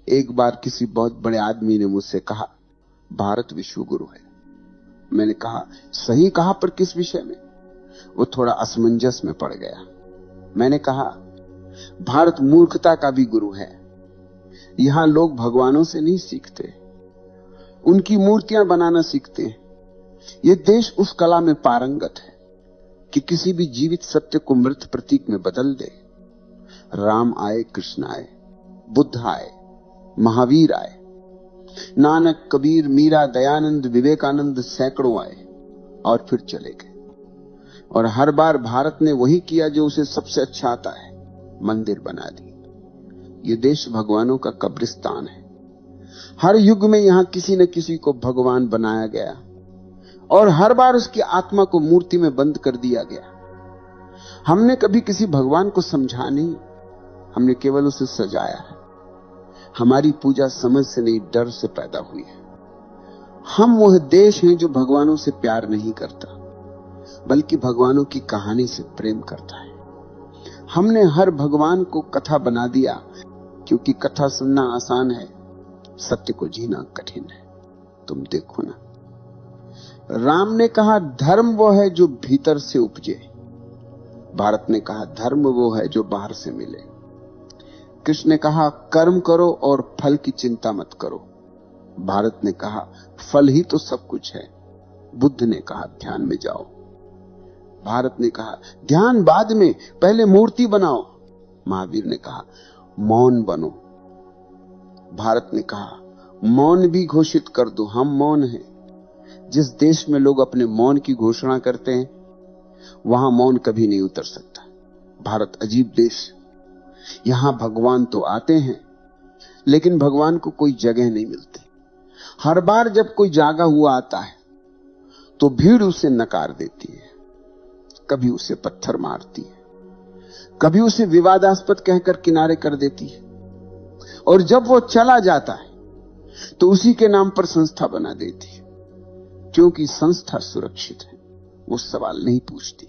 एक बार किसी बहुत बड़े आदमी ने मुझसे कहा, भारत विश्व गुरु है। मैंने कहा, सही कहा, पर किस विषय में? वो थोड़ा असमंजस में पड़ गया। मैंने कहा, भारत मूर्खता का भी गुरु है। यहां लोग भगवानों से नहीं सीखते, उनकी मूर्तियां बनाना सीखते हैं। यह देश उस कला में पारंगत है कि किसी भी जीवित सत्य को मृत प्रतीक में बदल दे। राम आए, कृष्ण आए, बुद्ध आए, महावीर आए, नानक, कबीर, मीरा, दयानंद, विवेकानंद सैकड़ों आए और फिर चले गए। और हर बार भारत ने वही किया जो उसे सबसे अच्छा आता है, मंदिर बना दी। ये देश भगवानों का कब्रिस्तान है। हर युग में यहां किसी न किसी को भगवान बनाया गया और हर बार उसकी आत्मा को मूर्ति में बंद कर दिया गया। हमने कभी किसी भगवान को समझा नहीं, हमने केवल उसे सजाया है। हमारी पूजा समझ से नहीं, डर से पैदा हुई है। हम वह देश हैं जो भगवानों से प्यार नहीं करता, बल्कि भगवानों की कहानी से प्रेम करता है। हमने हर भगवान को कथा बना दिया, क्योंकि कथा सुनना आसान है, सत्य को जीना कठिन है। तुम देखो ना, राम ने कहा धर्म वो है जो भीतर से उपजे, भारत ने कहा धर्म वो है जो बाहर से मिले। कृष्ण ने कहा कर्म करो और फल की चिंता मत करो, भारत ने कहा फल ही तो सब कुछ है। बुद्ध ने कहा ध्यान में जाओ, भारत ने कहा ध्यान बाद में, पहले मूर्ति बनाओ। महावीर ने कहा मौन बनो, भारत ने कहा मौन भी घोषित कर दो, हम मौन हैं। जिस देश में लोग अपने मौन की घोषणा करते हैं, वहां मौन कभी नहीं उतर सकता। भारत अजीब देश, यहां भगवान तो आते हैं, लेकिन भगवान को कोई जगह नहीं मिलती। हर बार जब कोई जागा हुआ आता है, तो भीड़ उसे नकार देती है, कभी उसे पत्थर मारती है, कभी उसे विवादास्पद कहकर किनारे कर देती है, और जब वो चला जाता है तो उसी के नाम पर संस्था बना देती है, क्योंकि संस्था सुरक्षित है, वो सवाल नहीं पूछती।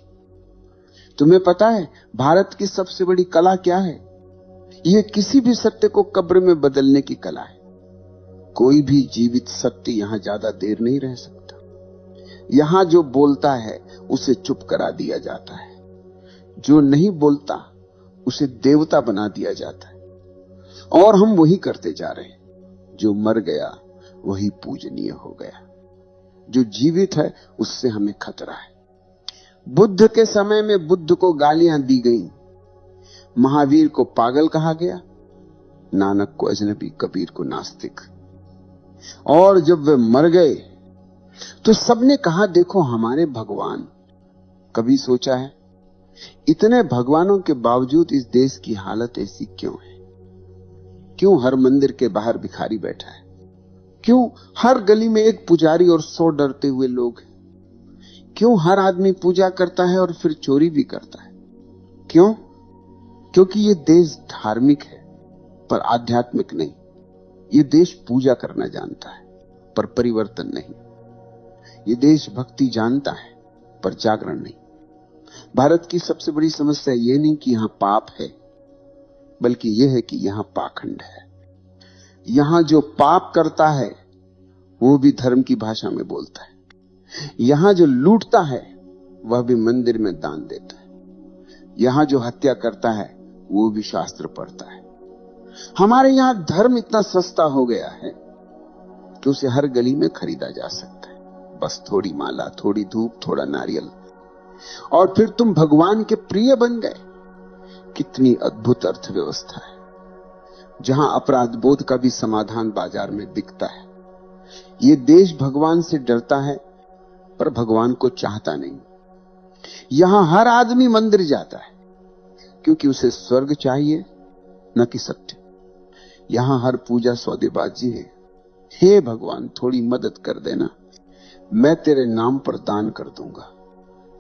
तुम्हें पता है भारत की सबसे बड़ी कला क्या है? यह किसी भी सत्य को कब्र में बदलने की कला है। कोई भी जीवित सत्य यहां ज्यादा देर नहीं रह सकता। यहां जो बोलता है उसे चुप करा दिया जाता है, जो नहीं बोलता उसे देवता बना दिया जाता है। और हम वही करते जा रहे हैं। जो मर गया वही पूजनीय हो गया, जो जीवित है उससे हमें खतरा है। बुद्ध के समय में बुद्ध को गालियां दी गईं, महावीर को पागल कहा गया, नानक को अजनबी, कबीर को नास्तिक। और जब वे मर गए तो सबने कहा देखो हमारे भगवान। कभी सोचा है इतने भगवानों के बावजूद इस देश की हालत ऐसी क्यों है? क्यों हर मंदिर के बाहर भिखारी बैठा है? क्यों हर गली में एक पुजारी और 100 डरते हुए लोग हैं? क्यों हर आदमी पूजा करता है और फिर चोरी भी करता है? क्यों? क्योंकि ये देश धार्मिक है पर आध्यात्मिक नहीं। ये देश पूजा करना जानता है पर परिवर्तन नहीं। ये देश भक्ति जानता है पर जागरण नहीं। भारत की सबसे बड़ी समस्या ये नहीं कि यहां पाप है, बल्कि यह है कि यहां पाखंड है। यहां जो पाप करता है वो भी धर्म की भाषा में बोलता है। यहां जो लूटता है वह भी मंदिर में दान देता है। यहां जो हत्या करता है वो भी शास्त्र पढ़ता है। हमारे यहां धर्म इतना सस्ता हो गया है कि उसे हर गली में खरीदा जा सकता है। बस थोड़ी माला, थोड़ी धूप, थोड़ा नारियल, और फिर तुम भगवान के प्रिय बन गए। कितनी अद्भुत अर्थव्यवस्था है, जहां अपराध बोध का भी समाधान बाजार में बिकता है। ये देश भगवान से डरता है पर भगवान को चाहता नहीं। यहां हर आदमी मंदिर जाता है क्योंकि उसे स्वर्ग चाहिए, न कि सत्य। यहां हर पूजा सौदेबाजी है। हे भगवान थोड़ी मदद कर देना, मैं तेरे नाम पर दान कर दूंगा।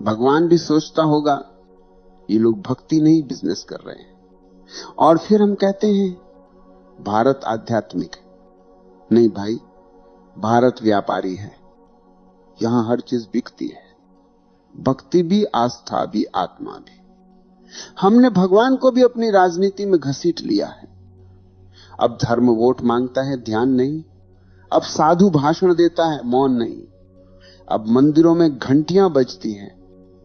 भगवान भी सोचता होगा ये लोग भक्ति नहीं बिजनेस कर रहे हैं। और फिर हम कहते हैं भारत आध्यात्मिक है। नहीं भाई, भारत व्यापारी है। यहां हर चीज बिकती है, भक्ति भी, आस्था भी, आत्मा भी। हमने भगवान को भी अपनी राजनीति में घसीट लिया है। अब धर्म वोट मांगता है, ध्यान नहीं। अब साधु भाषण देता है, मौन नहीं। अब मंदिरों में घंटियां बजती हैं,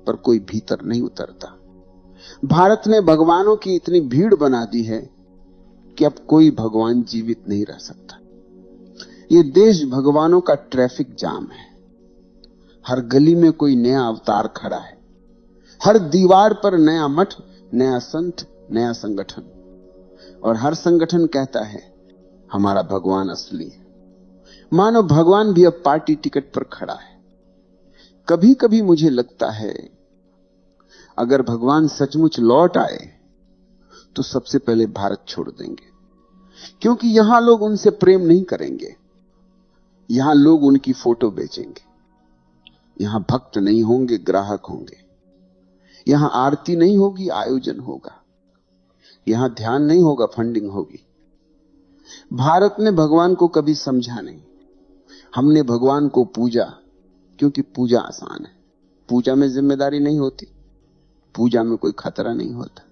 पर कोई भीतर नहीं उतरता। भारत ने भगवानों की इतनी भीड़ बना दी है कि अब कोई भगवान जीवित नहीं रह सकता। ये देश भगवानों का ट्रैफिक जाम है। हर गली में कोई नया अवतार खड़ा है, हर दीवार पर नया मठ, नया संत, नया संगठन, और हर संगठन कहता है हमारा भगवान असली है। मानो भगवान भी अब पार्टी टिकट पर खड़ा है। कभी कभी मुझे लगता है अगर भगवान सचमुच लौट आए तो सबसे पहले भारत छोड़ देंगे, क्योंकि यहां लोग उनसे प्रेम नहीं करेंगे। यहां लोग उनकी फोटो बेचेंगे। यहां भक्त नहीं होंगे, ग्राहक होंगे। यहां आरती नहीं होगी, आयोजन होगा। यहां ध्यान नहीं होगा, फंडिंग होगी। भारत ने भगवान को कभी समझा नहीं। हमने भगवान को पूजा क्योंकि पूजा आसान है। पूजा में जिम्मेदारी नहीं होती, पूजा में कोई खतरा नहीं होता।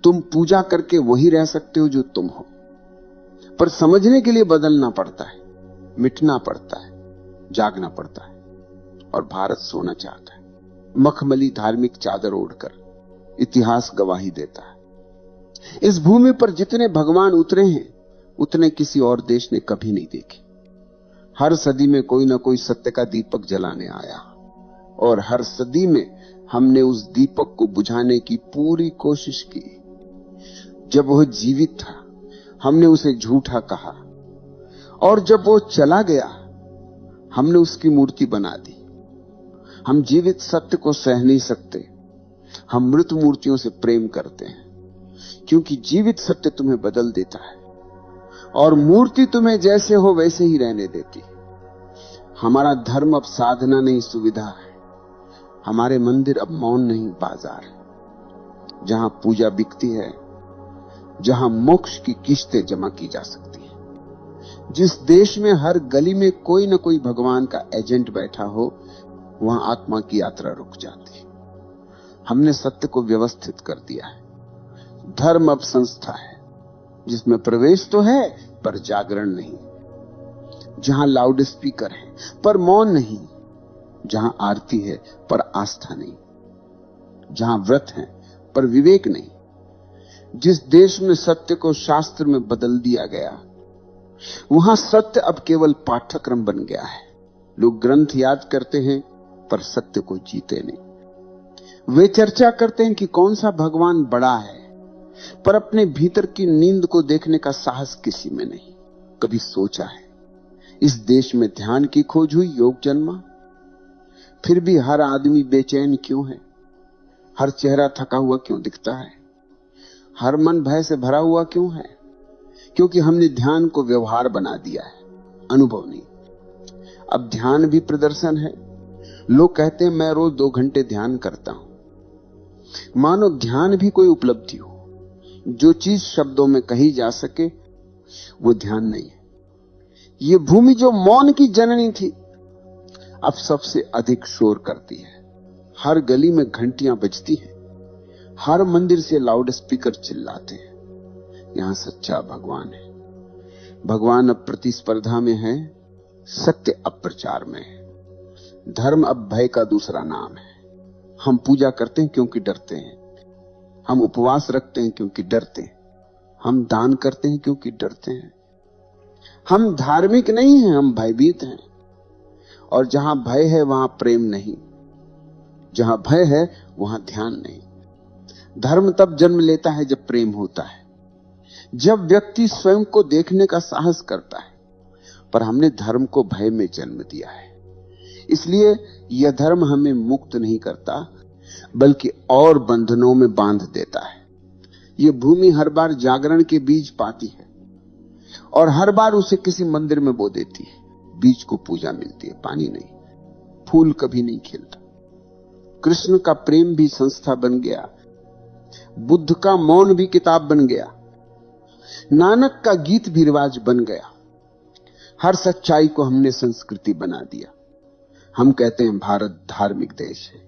तुम पूजा करके वही रह सकते हो जो तुम हो, पर समझने के लिए बदलना पड़ता है, मिटना पड़ता है, जागना पड़ता है। और भारत सोना चाहता है, मखमली धार्मिक चादर ओढ़कर। इतिहास गवाही देता है, इस भूमि पर जितने भगवान उतरे हैं उतने किसी और देश ने कभी नहीं देखे। हर सदी में कोई ना कोई सत्य का दीपक जलाने आया, और हर सदी में हमने उस दीपक को बुझाने की पूरी कोशिश की। जब वह जीवित था हमने उसे झूठा कहा, और जब वो चला गया हमने उसकी मूर्ति बना दी। हम जीवित सत्य को सह नहीं सकते, हम मृत मूर्तियों से प्रेम करते हैं, क्योंकि जीवित सत्य तुम्हें बदल देता है और मूर्ति तुम्हें जैसे हो वैसे ही रहने देती। हमारा धर्म अब साधना नहीं, सुविधा है। हमारे मंदिर अब मौन नहीं, बाजार है, जहां पूजा बिकती है, जहां मोक्ष की किस्तें जमा की जा सकती है। जिस देश में हर गली में कोई न कोई भगवान का एजेंट बैठा हो, वहां आत्मा की यात्रा रुक जाती है। हमने सत्य को व्यवस्थित कर दिया है। धर्म अब संस्था है जिसमें प्रवेश तो है पर जागरण नहीं, जहां लाउड स्पीकर है पर मौन नहीं, जहां आरती है पर आस्था नहीं, जहां व्रत है पर विवेक नहीं। जिस देश में सत्य को शास्त्र में बदल दिया गया, वहां सत्य अब केवल पाठ्यक्रम बन गया है। लोग ग्रंथ याद करते हैं पर सत्य को जीते नहीं। वे चर्चा करते हैं कि कौन सा भगवान बड़ा है, पर अपने भीतर की नींद को देखने का साहस किसी में नहीं। कभी सोचा है इस देश में ध्यान की खोज हुई, योग जन्मा, फिर भी हर आदमी बेचैन क्यों है? हर चेहरा थका हुआ क्यों दिखता है? हर मन भय से भरा हुआ क्यों है? क्योंकि हमने ध्यान को व्यवहार बना दिया है, अनुभव नहीं। अब ध्यान भी प्रदर्शन है। लोग कहते हैं मैं रोज 2 घंटे ध्यान करता हूं, मानो ध्यान भी कोई उपलब्धि हो। जो चीज शब्दों में कही जा सके वो ध्यान नहीं है। ये भूमि जो मौन की जननी थी अब सबसे अधिक शोर करती है। हर गली में घंटियां बजती हैं, हर मंदिर से लाउड स्पीकर चिल्लाते हैं। यहां सच्चा भगवान है। भगवान अब प्रतिस्पर्धा में है, सत्य अब प्रचार में है। धर्म अब भय का दूसरा नाम है। हम पूजा करते हैं क्योंकि डरते हैं, हम उपवास रखते हैं क्योंकि डरते हैं, हम दान करते हैं क्योंकि डरते हैं। हम धार्मिक नहीं हैं, हम भयभीत हैं। और जहां भय है वहां प्रेम नहीं, जहां भय है वहां ध्यान नहीं। धर्म तब जन्म लेता है जब प्रेम होता है, जब व्यक्ति स्वयं को देखने का साहस करता है। पर हमने धर्म को भय में जन्म दिया है, इसलिए यह धर्म हमें मुक्त नहीं करता बल्कि और बंधनों में बांध देता है। यह भूमि हर बार जागरण के बीज पाती है और हर बार उसे किसी मंदिर में बो देती है। बीज को पूजा मिलती है, पानी नहीं। फूल कभी नहीं खिलता। कृष्ण का प्रेम भी संस्था बन गया, बुद्ध का मौन भी किताब बन गया, नानक का गीत भी रिवाज बन गया। हर सच्चाई को हमने संस्कृति बना दिया। हम कहते हैं भारत धार्मिक देश है,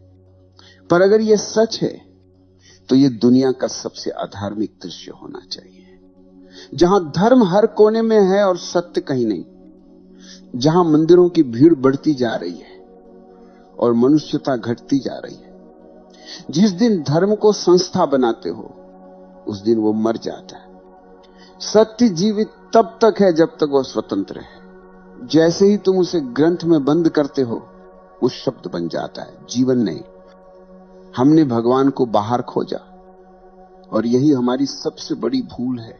पर अगर यह सच है तो यह दुनिया का सबसे अधार्मिक दृश्य होना चाहिए। जहां धर्म हर कोने में है और सत्य कहीं नहीं, जहां मंदिरों की भीड़ बढ़ती जा रही है और मनुष्यता घटती जा रही है। जिस दिन धर्म को संस्था बनाते हो उस दिन वो मर जाता है। सत्य जीवित तब तक है जब तक वो स्वतंत्र है। जैसे ही तुम उसे ग्रंथ में बंद करते हो वो शब्द बन जाता है, जीवन नहीं। हमने भगवान को बाहर खोजा और यही हमारी सबसे बड़ी भूल है।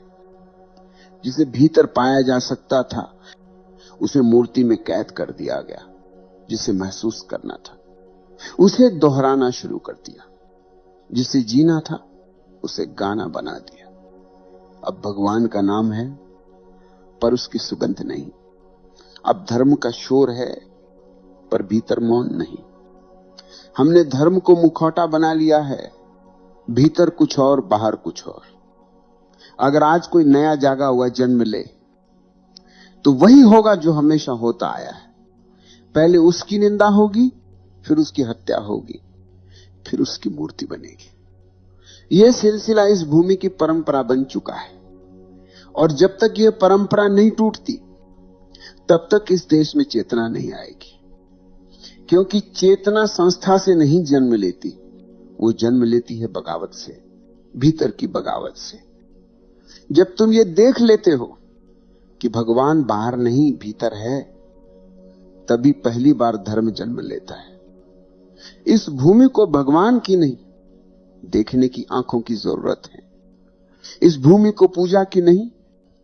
जिसे भीतर पाया जा सकता था उसे मूर्ति में कैद कर दिया गया। जिसे महसूस करना था उसे दोहराना शुरू कर दिया। जिसे जीना था उसे गाना बना दिया। अब भगवान का नाम है पर उसकी सुगंध नहीं। अब धर्म का शोर है पर भीतर मौन नहीं। हमने धर्म को मुखौटा बना लिया है, भीतर कुछ और बाहर कुछ और। अगर आज कोई नया जागा हुआ जन्म ले तो वही होगा जो हमेशा होता आया है। पहले उसकी निंदा होगी, फिर उसकी हत्या होगी, फिर उसकी मूर्ति बनेगी। यह सिलसिला इस भूमि की परंपरा बन चुका है और जब तक यह परंपरा नहीं टूटती तब तक इस देश में चेतना नहीं आएगी। क्योंकि चेतना संस्था से नहीं जन्म लेती, वो जन्म लेती है बगावत से, भीतर की बगावत से। जब तुम ये देख लेते हो कि भगवान बाहर नहीं भीतर है, तभी पहली बार धर्म जन्म लेता है। इस भूमि को भगवान की नहीं, देखने की आंखों की जरूरत है। इस भूमि को पूजा की नहीं,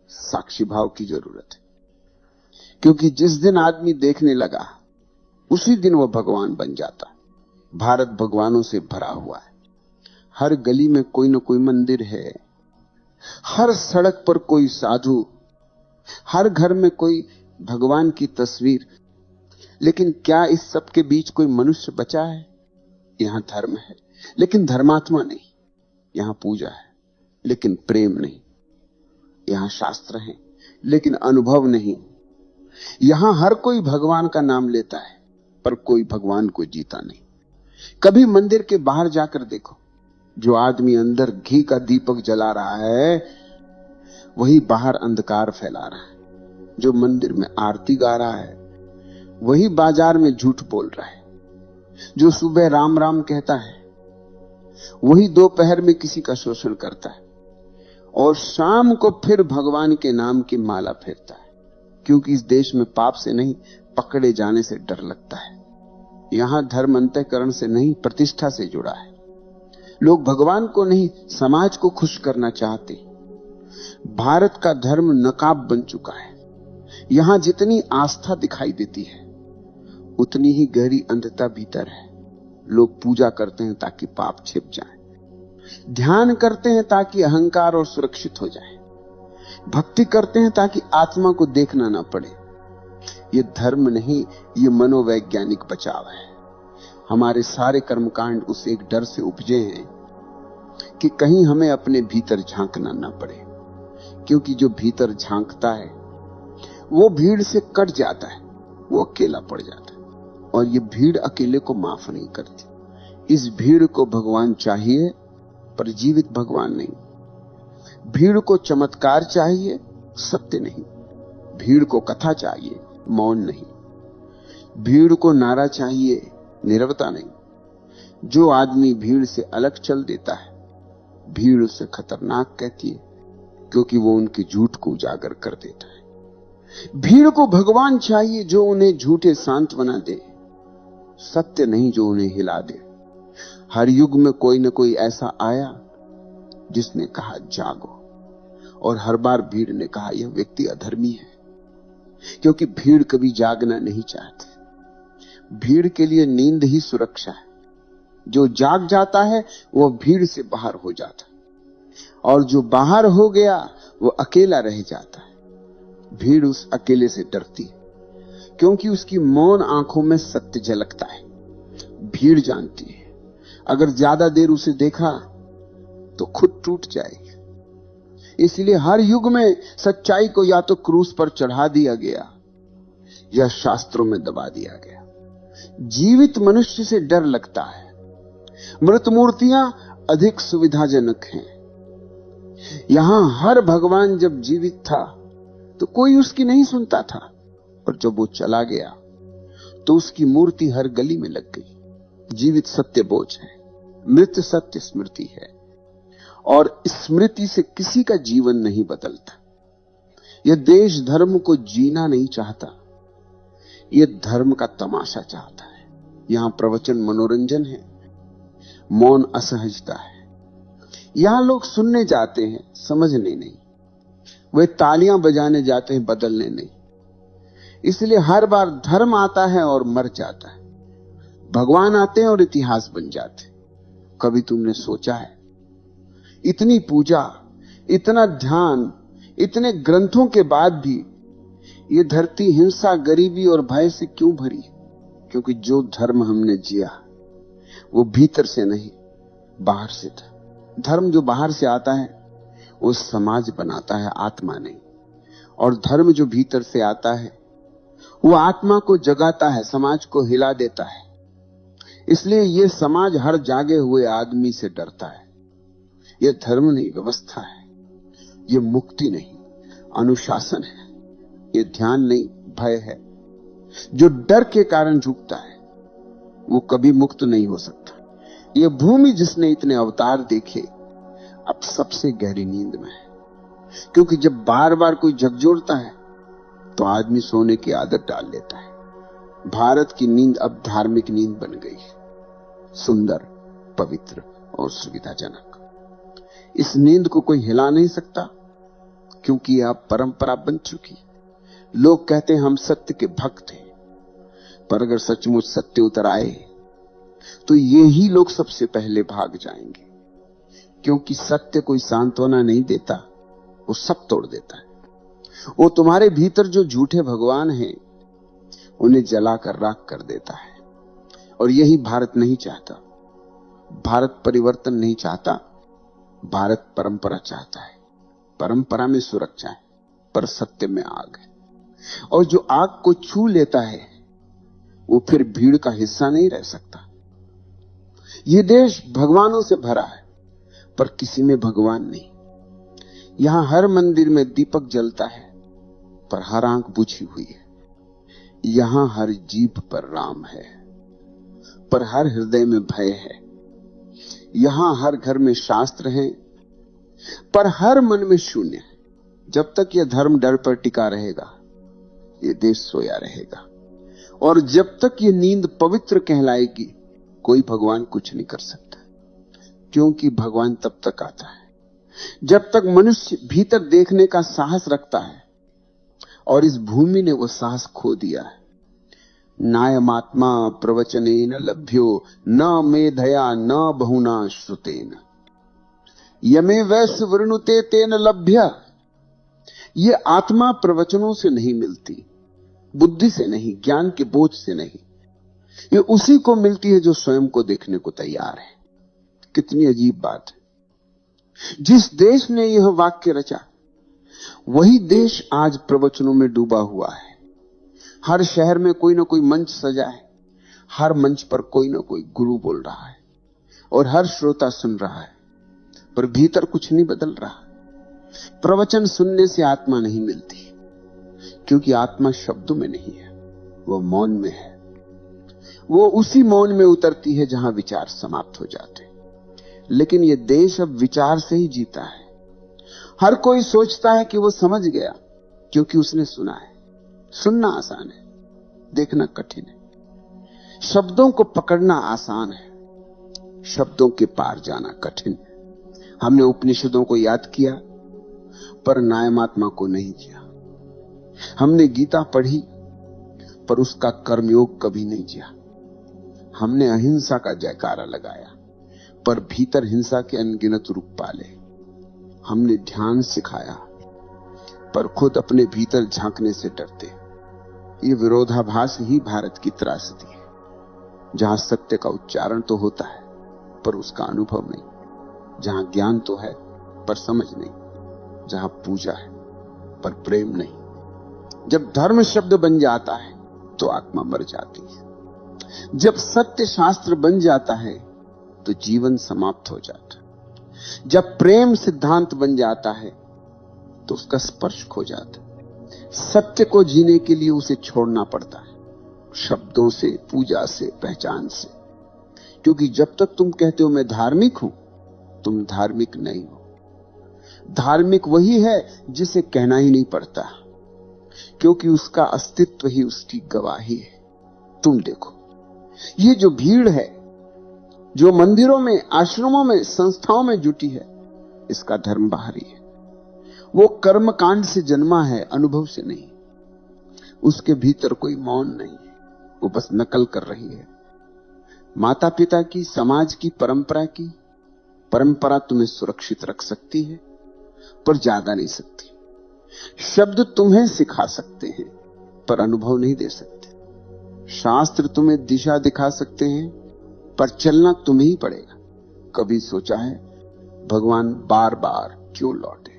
साक्षी भाव की जरूरत है। क्योंकि जिस दिन आदमी देखने लगा उसी दिन वो भगवान बन जाता। भारत भगवानों से भरा हुआ है। हर गली में कोई न कोई मंदिर है, हर सड़क पर कोई साधु, हर घर में कोई भगवान की तस्वीर। लेकिन क्या इस सब के बीच कोई मनुष्य बचा है? यहां धर्म है लेकिन धर्मात्मा नहीं। यहां पूजा है लेकिन प्रेम नहीं। यहां शास्त्र है लेकिन अनुभव नहीं। यहां हर कोई भगवान का नाम लेता है पर कोई भगवान को जीता नहीं। कभी मंदिर के बाहर जाकर देखो, जो आदमी अंदर घी का दीपक जला रहा है वही बाहर अंधकार फैला रहा है। जो मंदिर में आरती गा रहा है वही बाजार में झूठ बोल रहा है। जो सुबह राम राम कहता है वही दोपहर में किसी का शोषण करता है और शाम को फिर भगवान के नाम की माला फेरता है। क्योंकि इस देश में पाप से नहीं, पकड़े जाने से डर लगता है। यहां धर्म अंतःकरण से नहीं, प्रतिष्ठा से जुड़ा है। लोग भगवान को नहीं, समाज को खुश करना चाहते। भारत का धर्म नकाब बन चुका है। यहां जितनी आस्था दिखाई देती है उतनी ही गहरी अंधता भीतर है। लोग पूजा करते हैं ताकि पाप छिप जाए, ध्यान करते हैं ताकि अहंकार और सुरक्षित हो जाए, भक्ति करते हैं ताकि आत्मा को देखना ना पड़े। ये धर्म नहीं, ये मनोवैज्ञानिक बचाव है। हमारे सारे कर्मकांड उस एक डर से उपजे हैं कि कहीं हमें अपने भीतर झांकना ना पड़े। क्योंकि जो भीतर झांकता है वो भीड़ से कट जाता है, वो अकेला पड़ जाता है। और ये भीड़ अकेले को माफ नहीं करती। इस भीड़ को भगवान चाहिए पर जीवित भगवान नहीं। भीड़ को चमत्कार चाहिए, सत्य नहीं। भीड़ को कथा चाहिए, मौन नहीं। भीड़ को नारा चाहिए, नीरवता नहीं। जो आदमी भीड़ से अलग चल देता है भीड़ उसे खतरनाक कहती है, क्योंकि वो उनके झूठ को उजागर कर देता है। भीड़ को भगवान चाहिए जो उन्हें झूठे सांत्वना दे, सत्य नहीं जो उन्हें हिला दे। हर युग में कोई न कोई ऐसा आया जिसने कहा जागो, और हर बार भीड़ ने कहा यह व्यक्ति अधर्मी है। क्योंकि भीड़ कभी जागना नहीं चाहती। भीड़ के लिए नींद ही सुरक्षा है। जो जाग जाता है वो भीड़ से बाहर हो जाता है, और जो बाहर हो गया वो अकेला रह जाता है। भीड़ उस अकेले से डरती है क्योंकि उसकी मौन आंखों में सत्य झलकता है। भीड़ जानती है अगर ज्यादा देर उसे देखा तो खुद टूट जाएगी। इसलिए हर युग में सच्चाई को या तो क्रूस पर चढ़ा दिया गया या शास्त्रों में दबा दिया गया। जीवित मनुष्य से डर लगता है। मृत मूर्तियां अधिक सुविधाजनक हैं। यहां हर भगवान जब जीवित था तो कोई उसकी नहीं सुनता था, और जब वो चला गया तो उसकी मूर्ति हर गली में लग गई। जीवित सत्य बोझ है, मृत सत्य स्मृति है, और स्मृति से किसी का जीवन नहीं बदलता। यह देश धर्म को जीना नहीं चाहता, यह धर्म का तमाशा चाहता है। यहां प्रवचन मनोरंजन है, मौन असहजता है। यहां लोग सुनने जाते हैं, समझने नहीं। वे तालियां बजाने जाते हैं, बदलने नहीं। इसलिए हर बार धर्म आता है और मर जाता है, भगवान आते हैं और इतिहास बन जाते हैं। कभी तुमने सोचा है, इतनी पूजा, इतना ध्यान, इतने ग्रंथों के बाद भी ये धरती हिंसा, गरीबी और भय से क्यों भरी? क्योंकि जो धर्म हमने जिया वो भीतर से नहीं, बाहर से था। धर्म जो बाहर से आता है वो समाज बनाता है, आत्मा नहीं। और धर्म जो भीतर से आता है वो आत्मा को जगाता है, समाज को हिला देता है। इसलिए ये समाज हर जागे हुए आदमी से डरता है। ये धर्म नहीं, व्यवस्था है। ये मुक्ति नहीं, अनुशासन है। ये ध्यान नहीं, भय है। जो डर के कारण झुकता है वो कभी मुक्त नहीं हो सकता। ये भूमि जिसने इतने अवतार देखे अब सबसे गहरी नींद में है, क्योंकि जब बार बार कोई झकझोरता है तो आदमी सोने की आदत डाल लेता है। भारत की नींद अब धार्मिक नींद बन गई है, सुंदर, पवित्र और सुविधाजनक। इस नींद को कोई हिला नहीं सकता, क्योंकि अब परंपरा बन चुकी। लोग कहते हैं हम सत्य के भक्त हैं, पर अगर सचमुच सत्य उतर आए तो ये ही लोग सबसे पहले भाग जाएंगे, क्योंकि सत्य कोई सांत्वना नहीं देता, वो सब तोड़ देता है। वो तुम्हारे भीतर जो झूठे भगवान हैं उन्हें जलाकर राख कर देता है। और यही भारत नहीं चाहता। भारत परिवर्तन नहीं चाहता, भारत परंपरा चाहता है। परंपरा में सुरक्षा है, पर सत्य में आग है। और जो आग को छू लेता है वो फिर भीड़ का हिस्सा नहीं रह सकता। ये देश भगवानों से भरा है, पर किसी में भगवान नहीं। यहां हर मंदिर में दीपक जलता है, पर हर आंख बुझी हुई है। यहां हर जीभ पर राम है, पर हर हृदय में भय है। यहां हर घर में शास्त्र हैं, पर हर मन में शून्य है। जब तक यह धर्म डर पर टिका रहेगा, ये देश सोया रहेगा। और जब तक ये नींद पवित्र कहलाएगी, कोई भगवान कुछ नहीं कर सकता। क्योंकि भगवान तब तक आता है जब तक मनुष्य भीतर देखने का साहस रखता है, और इस भूमि ने वो साहस खो दिया है। नायमात्मा प्रवचनेन लभ्यो न मेधया न बहुना श्रुतेन यमे वैस वृणुते तेन लभ्य। ये आत्मा प्रवचनों से नहीं मिलती, बुद्धि से नहीं, ज्ञान के बोझ से नहीं। ये उसी को मिलती है जो स्वयं को देखने को तैयार है। कितनी अजीब बात है। जिस देश ने यह वाक्य रचा, वही देश आज प्रवचनों में डूबा हुआ है। हर शहर में कोई ना कोई मंच सजा है, हर मंच पर कोई ना कोई गुरु बोल रहा है, और हर श्रोता सुन रहा है, पर भीतर कुछ नहीं बदल रहा। प्रवचन सुनने से आत्मा नहीं मिलती, क्योंकि आत्मा शब्दों में नहीं है, वो मौन में है। वो उसी मौन में उतरती है जहां विचार समाप्त हो जाते हैं। लेकिन ये देश अब विचार से ही जीता है। हर कोई सोचता है कि वो समझ गया, क्योंकि उसने सुना है। सुनना आसान है, देखना कठिन है। शब्दों को पकड़ना आसान है, शब्दों के पार जाना कठिन है। हमने उपनिषदों को याद किया, पर नायमात्मा को नहीं जिया। हमने गीता पढ़ी, पर उसका कर्मयोग कभी नहीं जिया। हमने अहिंसा का जयकारा लगाया, पर भीतर हिंसा के अनगिनत रूप पाले। हमने ध्यान सिखाया, पर खुद अपने भीतर झांकने से डरते। ये विरोधाभास ही भारत की त्रासदी है, जहां सत्य का उच्चारण तो होता है, पर उसका अनुभव नहीं। जहां ज्ञान तो है, पर समझ नहीं। जहां पूजा है, पर प्रेम नहीं। जब धर्म शब्द बन जाता है तो आत्मा मर जाती है। जब सत्य शास्त्र बन जाता है तो जीवन समाप्त हो जाता है। जब प्रेम सिद्धांत बन जाता है तो उसका स्पर्श खो जाता है। सत्य को जीने के लिए उसे छोड़ना पड़ता है, शब्दों से, पूजा से, पहचान से। क्योंकि जब तक तुम कहते हो मैं धार्मिक हूं, तुम धार्मिक नहीं हो। धार्मिक वही है जिसे कहना ही नहीं पड़ता, क्योंकि उसका अस्तित्व ही उसकी गवाही है। तुम देखो, ये जो भीड़ है जो मंदिरों में, आश्रमों में, संस्थाओं में जुटी है, इसका धर्म बाहरी है। वो कर्म कांड से जन्मा है, अनुभव से नहीं। उसके भीतर कोई मौन नहीं है, वो बस नकल कर रही है। माता पिता की, समाज की, परंपरा तुम्हें सुरक्षित रख सकती है, पर ज्यादा नहीं सकती। शब्द तुम्हें सिखा सकते हैं, पर अनुभव नहीं दे सकते। शास्त्र तुम्हें दिशा दिखा सकते हैं, पर चलना तुम्हें ही पड़ेगा। कभी सोचा है भगवान बार बार क्यों लौटे?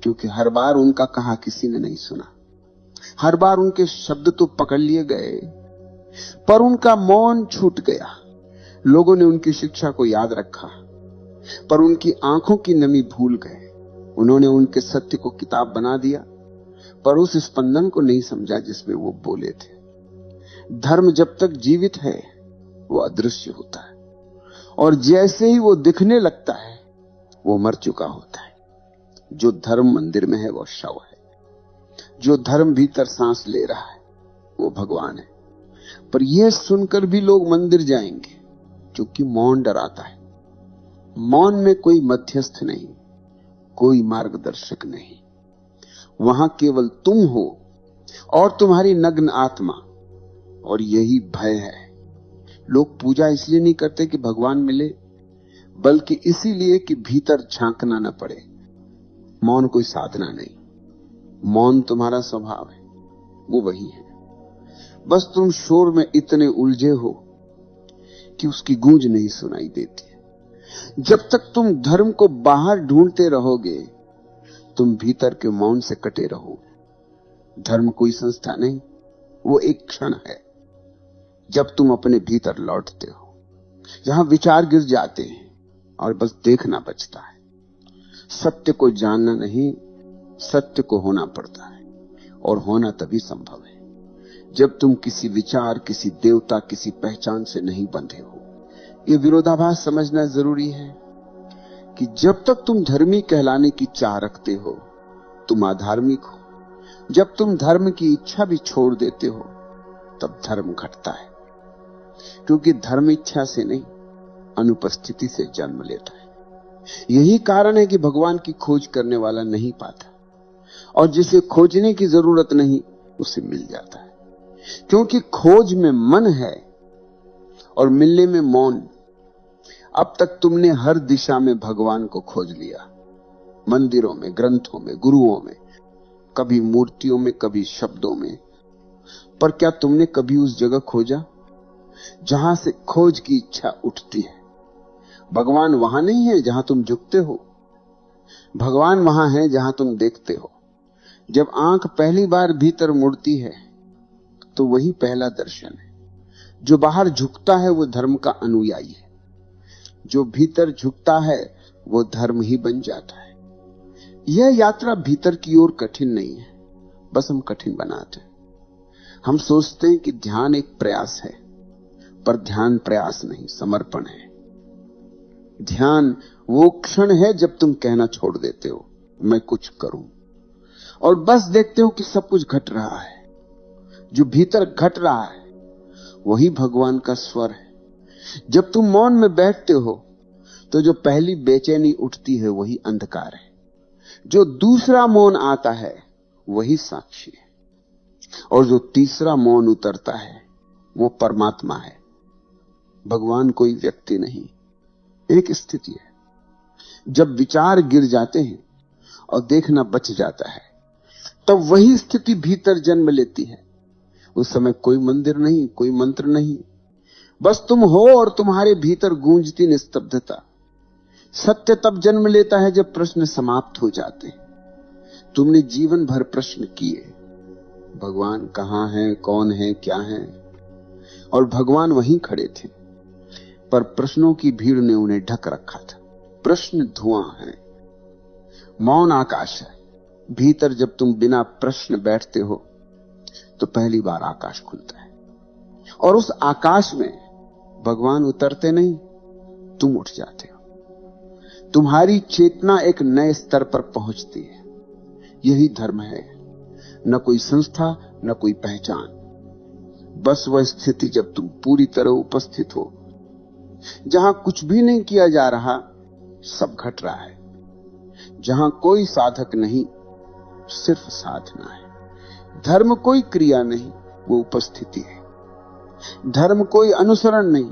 क्योंकि हर बार उनका कहा किसी ने नहीं सुना। हर बार उनके शब्द तो पकड़ लिए गए, पर उनका मौन छूट गया। लोगों ने उनकी शिक्षा को याद रखा, पर उनकी आंखों की नमी भूल गए। उन्होंने उनके सत्य को किताब बना दिया, पर उस स्पंदन को नहीं समझा जिसमें वो बोले थे। धर्म जब तक जीवित है वो अदृश्य होता है, और जैसे ही वो दिखने लगता है वो मर चुका होता है। जो धर्म मंदिर में है वो शव है, जो धर्म भीतर सांस ले रहा है वो भगवान है। पर यह सुनकर भी लोग मंदिर जाएंगे, क्योंकि मौन डराता है। मौन में कोई मध्यस्थ नहीं, कोई मार्गदर्शक नहीं। वहां केवल तुम हो और तुम्हारी नग्न आत्मा, और यही भय है। लोग पूजा इसलिए नहीं करते कि भगवान मिले, बल्कि इसीलिए कि भीतर झांकना न पड़े। मौन कोई साधना नहीं, मौन तुम्हारा स्वभाव है, वो वही है। बस तुम शोर में इतने उलझे हो कि उसकी गूंज नहीं सुनाई देती। जब तक तुम धर्म को बाहर ढूंढते रहोगे, तुम भीतर के मौन से कटे रहोगे। धर्म कोई संस्था नहीं, वो एक क्षण है जब तुम अपने भीतर लौटते हो, जहां विचार गिर जाते हैं और बस देखना बचता है। सत्य को जानना नहीं, सत्य को होना पड़ता है, और होना तभी संभव है जब तुम किसी विचार, किसी देवता, किसी पहचान से नहीं बंधे हो। यह विरोधाभास समझना जरूरी है कि जब तक तुम धर्मी कहलाने की चाह रखते हो, तुम अधार्मिक हो। जब तुम धर्म की इच्छा भी छोड़ देते हो, तब धर्म घटता है। क्योंकि धर्म इच्छा से नहीं, अनुपस्थिति से जन्म लेता है। यही कारण है कि भगवान की खोज करने वाला नहीं पाता, और जिसे खोजने की जरूरत नहीं उसे मिल जाता है। क्योंकि खोज में मन है और मिलने में मौन। अब तक तुमने हर दिशा में भगवान को खोज लिया, मंदिरों में, ग्रंथों में, गुरुओं में, कभी मूर्तियों में, कभी शब्दों में। पर क्या तुमने कभी उस जगह खोजा जहां से खोज की इच्छा उठती है? भगवान वहां नहीं है जहां तुम झुकते हो, भगवान वहां है जहां तुम देखते हो। जब आंख पहली बार भीतर मुड़ती है तो वही पहला दर्शन है। जो बाहर झुकता है वो धर्म का अनुयायी है, जो भीतर झुकता है वो धर्म ही बन जाता है। यह यात्रा भीतर की ओर कठिन नहीं है, बस हम कठिन बनाते हैं। हम सोचते हैं कि ध्यान एक प्रयास है, पर ध्यान प्रयास नहीं, समर्पण है। ध्यान वो क्षण है जब तुम कहना छोड़ देते हो मैं कुछ करूं, और बस देखते हो कि सब कुछ घट रहा है। जो भीतर घट रहा है वही भगवान का स्वर है। जब तुम मौन में बैठते हो तो जो पहली बेचैनी उठती है वही अंधकार है। जो दूसरा मौन आता है वही साक्षी है, और जो तीसरा मौन उतरता है वो परमात्मा है। भगवान कोई व्यक्ति नहीं, एक स्थिति है। जब विचार गिर जाते हैं और देखना बच जाता है, तब वही स्थिति भीतर जन्म लेती है। उस समय कोई मंदिर नहीं, कोई मंत्र नहीं, बस तुम हो और तुम्हारे भीतर गूंजती निस्तब्धता। सत्य तब जन्म लेता है जब प्रश्न समाप्त हो जाते हैं। तुमने जीवन भर प्रश्न किए, भगवान कहां है, कौन है, क्या है, और भगवान वहीं खड़े थे, पर प्रश्नों की भीड़ ने उन्हें ढक रखा था। प्रश्न धुआं है, मौन आकाश है। भीतर जब तुम बिना प्रश्न बैठते हो तो पहली बार आकाश खुलता है, और उस आकाश में भगवान उतरते नहीं, तुम उठ जाते हो। तुम्हारी चेतना एक नए स्तर पर पहुंचती है। यही धर्म है, न कोई संस्था, न कोई पहचान, बस वह स्थिति जब तुम पूरी तरह उपस्थित हो, जहां कुछ भी नहीं किया जा रहा, सब घट रहा है, जहां कोई साधक नहीं, सिर्फ साधना है। धर्म कोई क्रिया नहीं, वो उपस्थिति है। धर्म कोई अनुसरण नहीं,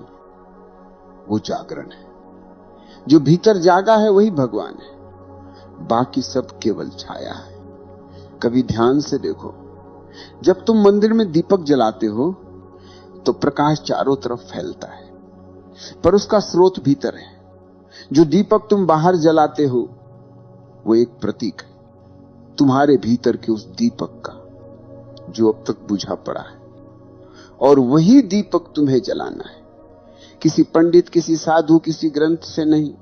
वो जागरण है। जो भीतर जागा है वही भगवान है, बाकी सब केवल छाया है। कभी ध्यान से देखो, जब तुम मंदिर में दीपक जलाते हो तो प्रकाश चारों तरफ फैलता है, पर उसका स्रोत भीतर है। जो दीपक तुम बाहर जलाते हो वो एक प्रतीक है तुम्हारे भीतर के उस दीपक का, जो अब तक बुझा पड़ा है, और वही दीपक तुम्हें जलाना है। किसी पंडित, किसी साधु, किसी ग्रंथ से नहीं,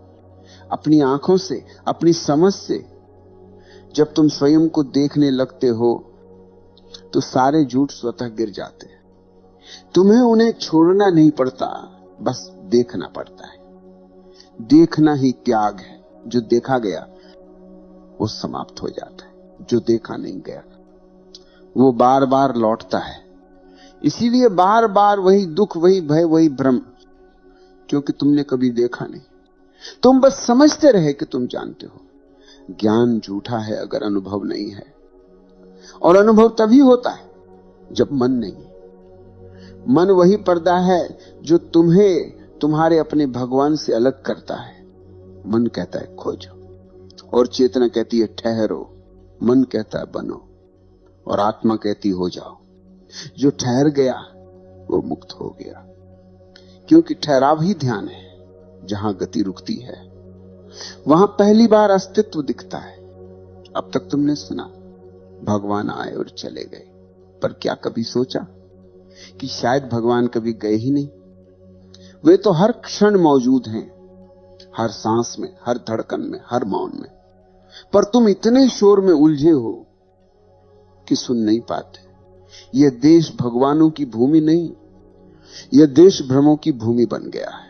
अपनी आंखों से, अपनी समझ से। जब तुम स्वयं को देखने लगते हो तो सारे झूठ स्वतः गिर जाते हैं। तुम्हें उन्हें छोड़ना नहीं पड़ता, बस देखना पड़ता है। देखना ही त्याग है। जो देखा गया वो समाप्त हो जाता है, जो देखा नहीं गया वो बार बार लौटता है। इसीलिए बार बार वही दुख, वही भय, वही भ्रम, क्योंकि तुमने कभी देखा नहीं। तुम बस समझते रहे कि तुम जानते हो। ज्ञान झूठा है अगर अनुभव नहीं है, और अनुभव तभी होता है जब मन नहीं। मन वही पर्दा है जो तुम्हें तुम्हारे अपने भगवान से अलग करता है। मन कहता है खोजो, और चेतना कहती है ठहरो। मन कहता है बनो, और आत्मा कहती हो जाओ। जो ठहर गया वो मुक्त हो गया, क्योंकि ठहराव ही ध्यान है। जहां गति रुकती है वहां पहली बार अस्तित्व दिखता है। अब तक तुमने सुना भगवान आए और चले गए, पर क्या कभी सोचा कि शायद भगवान कभी गए ही नहीं? वे तो हर क्षण मौजूद हैं, हर सांस में, हर धड़कन में, हर मौन में। पर तुम इतने शोर में उलझे हो कि सुन नहीं पाते। यह देश भगवानों की भूमि नहीं, यह देश भ्रमों की भूमि बन गया है।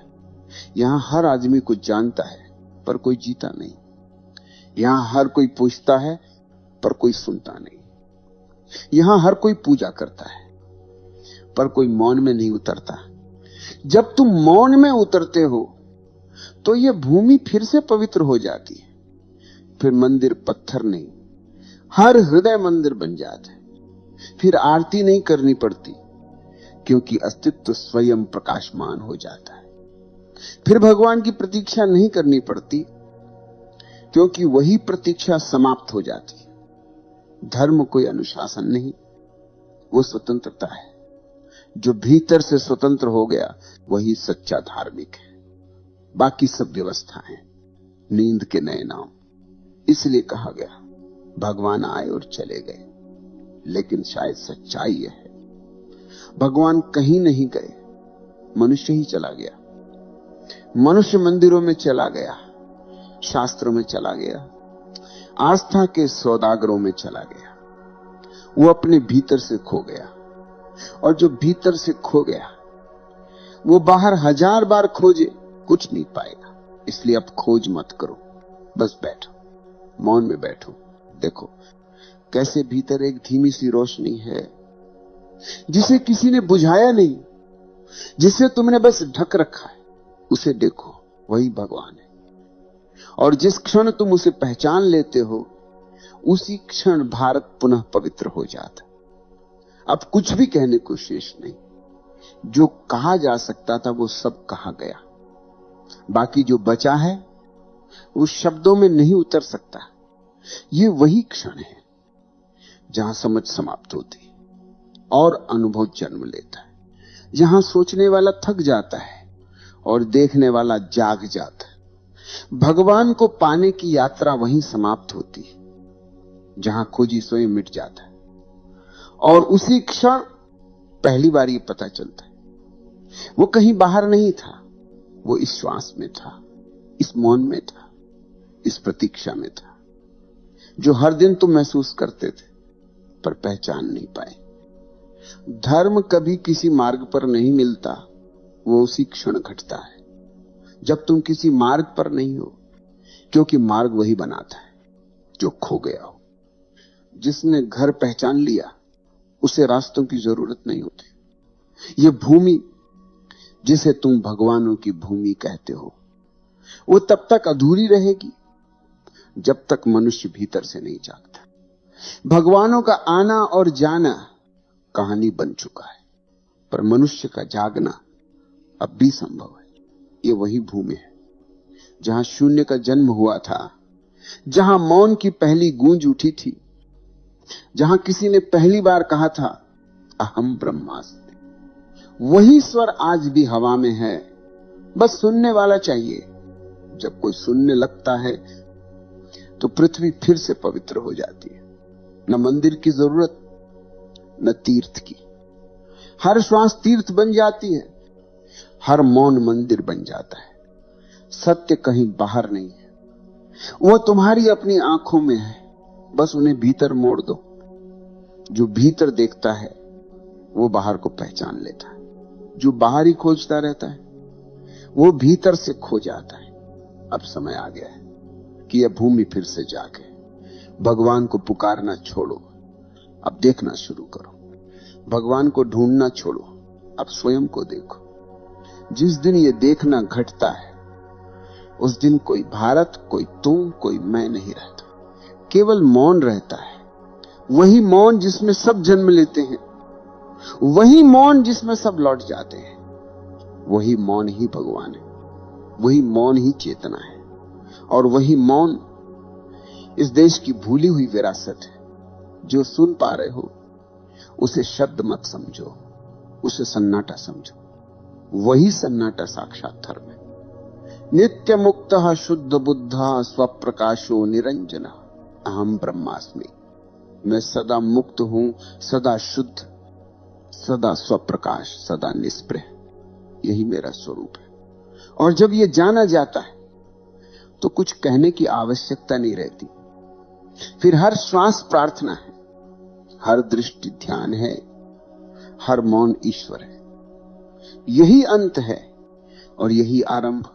यहां हर आदमी कुछ जानता है पर कोई जीता नहीं। यहां हर कोई पूछता है पर कोई सुनता नहीं। यहां हर कोई पूजा करता है पर कोई मौन में नहीं उतरता। जब तुम मौन में उतरते हो तो यह भूमि फिर से पवित्र हो जाती है। फिर मंदिर पत्थर नहीं, हर हृदय मंदिर बन जाता है। फिर आरती नहीं करनी पड़ती, क्योंकि अस्तित्व स्वयं प्रकाशमान हो जाता है। फिर भगवान की प्रतीक्षा नहीं करनी पड़ती, क्योंकि वही प्रतीक्षा समाप्त हो जाती है। धर्म कोई अनुशासन नहीं, वो स्वतंत्रता है। जो भीतर से स्वतंत्र हो गया वही सच्चा धार्मिक है। बाकी सब व्यवस्था है, नींद के नए नाम। इसलिए कहा गया भगवान आए और चले गए, लेकिन शायद सच्चाई यह है भगवान कहीं नहीं गए, मनुष्य ही चला गया। मनुष्य मंदिरों में चला गया, शास्त्रों में चला गया, आस्था के सौदागरों में चला गया। वो अपने भीतर से खो गया, और जो भीतर से खो गया वो बाहर हजार बार खोजे कुछ नहीं पाएगा। इसलिए अब खोज मत करो, बस बैठो, मौन में बैठो। देखो कैसे भीतर एक धीमी सी रोशनी है जिसे किसी ने बुझाया नहीं, जिसे तुमने बस ढक रखा है। उसे देखो, वही भगवान है। और जिस क्षण तुम उसे पहचान लेते हो उसी क्षण भारत पुनः पवित्र हो जाता। अब कुछ भी कहने को शेष नहीं। जो कहा जा सकता था वो सब कहा गया। बाकी जो बचा है वो शब्दों में नहीं उतर सकता। ये वही क्षण है जहां समझ समाप्त होती है और अनुभव जन्म लेता है, जहां सोचने वाला थक जाता है और देखने वाला जाग जाता है। भगवान को पाने की यात्रा वहीं समाप्त होती है जहां खोजी स्वयं मिट जाता है, और उसी क्षण पहली बार ये पता चलता है वो कहीं बाहर नहीं था, वो इस श्वास में था, इस मौन में था। इस प्रतीक्षा में था, जो हर दिन तुम महसूस करते थे पर पहचान नहीं पाए। धर्म कभी किसी मार्ग पर नहीं मिलता, वो उसी क्षण घटता है जब तुम किसी मार्ग पर नहीं हो, क्योंकि मार्ग वही बनाता है जो खो गया हो। जिसने घर पहचान लिया उसे रास्तों की जरूरत नहीं होती। ये भूमि जिसे तुम भगवानों की भूमि कहते हो, वो तब तक अधूरी रहेगी जब तक मनुष्य भीतर से नहीं जागता। भगवानों का आना और जाना कहानी बन चुका है, पर मनुष्य का जागना अब भी संभव है। ये वही भूमि है जहां शून्य का जन्म हुआ था, जहां मौन की पहली गूंज उठी थी, जहां किसी ने पहली बार कहा था अहम ब्रह्मास्मि। वही स्वर आज भी हवा में है, बस सुनने वाला चाहिए। जब कोई सुनने लगता है तो पृथ्वी फिर से पवित्र हो जाती है। न मंदिर की जरूरत न तीर्थ की। हर श्वास तीर्थ बन जाती है, हर मौन मंदिर बन जाता है। सत्य कहीं बाहर नहीं है, वो तुम्हारी अपनी आंखों में है, बस उन्हें भीतर मोड़ दो। जो भीतर देखता है वो बाहर को पहचान लेता है, जो बाहर ही खोजता रहता है वो भीतर से खो जाता है। अब समय आ गया है कि यह भूमि फिर से जागे। भगवान को पुकारना छोड़ो, अब देखना शुरू करो। भगवान को ढूंढना छोड़ो, अब स्वयं को देखो। जिस दिन ये देखना घटता है उस दिन कोई भारत, कोई तुम, कोई मैं नहीं रहता, केवल मौन रहता है। वही मौन जिसमें सब जन्म लेते हैं, वही मौन जिसमें सब लौट जाते हैं। वही मौन ही भगवान है, वही मौन ही चेतना है, और वही मौन इस देश की भूली हुई विरासत है। जो सुन पा रहे हो उसे शब्द मत समझो, उसे सन्नाटा समझो। वही सन्नाटा साक्षात धर्म है। नित्य मुक्त शुद्ध बुद्ध स्वप्रकाशो निरंजन अहम ब्रह्मास्मि। मैं सदा मुक्त हूं, सदा शुद्ध, सदा स्वप्रकाश, सदा निष्प्रह। यही मेरा स्वरूप है। और जब यह जाना जाता है तो कुछ कहने की आवश्यकता नहीं रहती। फिर हर श्वास प्रार्थना है, हर दृष्टि ध्यान है, हर मौन ईश्वर है। यही अंत है और यही आरंभ।